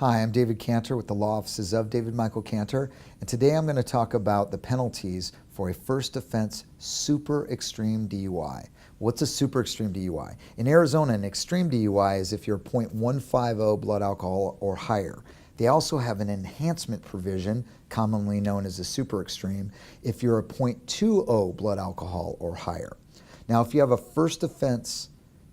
Hi, I'm David Cantor with the Law Offices of David Michael Cantor, and today I'm going to talk about the penalties for a first offense super extreme DUI. What's a super extreme DUI? In Arizona, an extreme DUI is if you're 0.150 blood alcohol or higher. They also have an enhancement provision, commonly known as a super extreme, if you're a 0.20 blood alcohol or higher. Now, if you have a first offense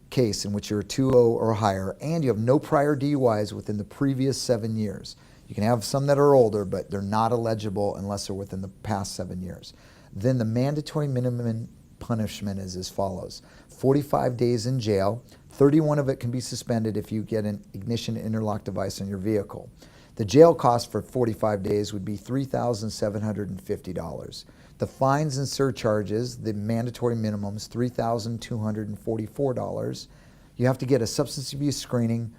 case in which you're a 2.0 or higher and you have no prior DUIs within the previous 7 years. You can have some that are older, but they're not eligible unless they're within the past 7 years. Then the mandatory minimum punishment is as follows: 45 days in jail, 31 of it can be suspended if you get an ignition interlock device on your vehicle. The jail cost for 45 days would be $3,750. The fines and surcharges, the mandatory minimums, $3,244. You have to get a substance abuse screening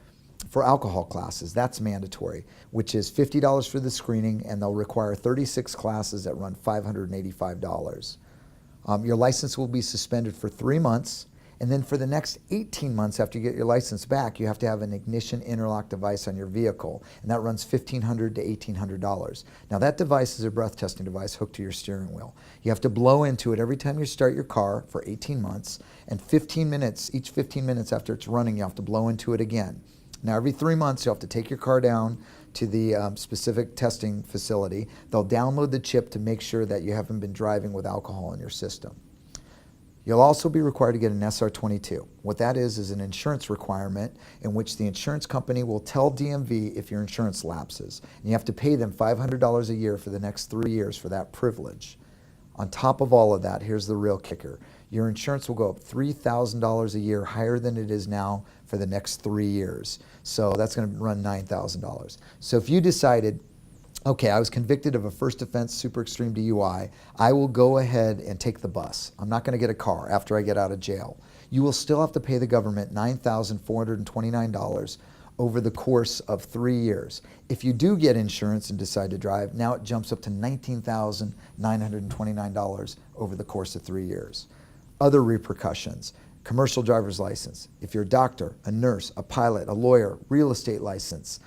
for alcohol classes. That's mandatory, which is $50 for the screening, and they'll require 36 classes that run $585. Your license will be suspended for 3 months, and then for the next 18 months after you get your license back, you have to have an ignition interlock device on your vehicle, and that runs $1,500 to $1,800. Now that device is a breath testing device hooked to your steering wheel. You have to blow into it every time you start your car for 18 months, and 15 minutes, each 15 minutes after it's running, you have to blow into it again. Now every 3 months, you'll have to take your car down to the specific testing facility. They'll download the chip to make sure that you haven't been driving with alcohol in your system. You'll also be required to get an SR22. What that is an insurance requirement in which the insurance company will tell DMV if your insurance lapses. And you have to pay them $500 a year for the next 3 years for that privilege. On top of all of that, here's the real kicker. Your insurance will go up $3,000 a year higher than it is now for the next 3 years. So that's going to run $9,000. So if you decided, okay, I was convicted of a first offense super extreme DUI, I will go ahead and take the bus. I'm not going to get a car after I get out of jail. You will still have to pay the government $9,429 over the course of 3 years. If you do get insurance and decide to drive, now it jumps up to $19,929 over the course of 3 years. Other repercussions: commercial driver's license. If you're a doctor, a nurse, a pilot, a lawyer, real estate license,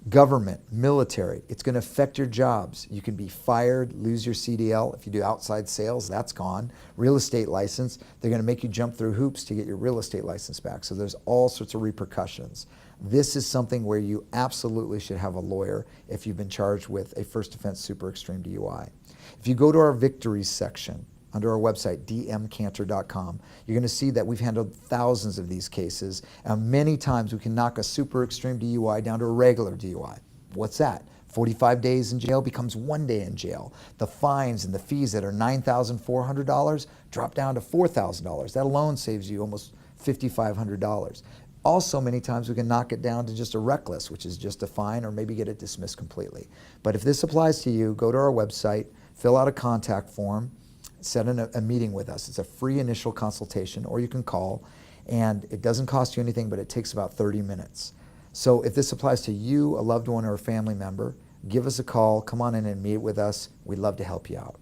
government, military, it's going to affect your jobs. You can be fired, lose your CDL. If you do outside sales, that's gone. Real estate license, they're going to make you jump through hoops to get your real estate license back. So there's all sorts of repercussions. This is something where you absolutely should have a lawyer if you've been charged with a first offense super extreme DUI. If you go to our victories section under our website, dmcantor.com, you're going to see that we've handled thousands of these cases, and many times we can knock a super extreme DUI down to a regular DUI. What's that? 45 days in jail becomes 1 day in jail. The fines and the fees that are $9,400 drop down to $4,000. That alone saves you almost $5,500. Also, many times we can knock it down to just a reckless, which is just a fine, or maybe get it dismissed completely. But if this applies to you, go to our website, fill out a contact form, set a meeting with us. It's a free initial consultation, or you can call, and it doesn't cost you anything, but it takes about 30 minutes. So if this applies to you, a loved one, or a family member, give us a call, come on in and meet with us. We'd love to help you out.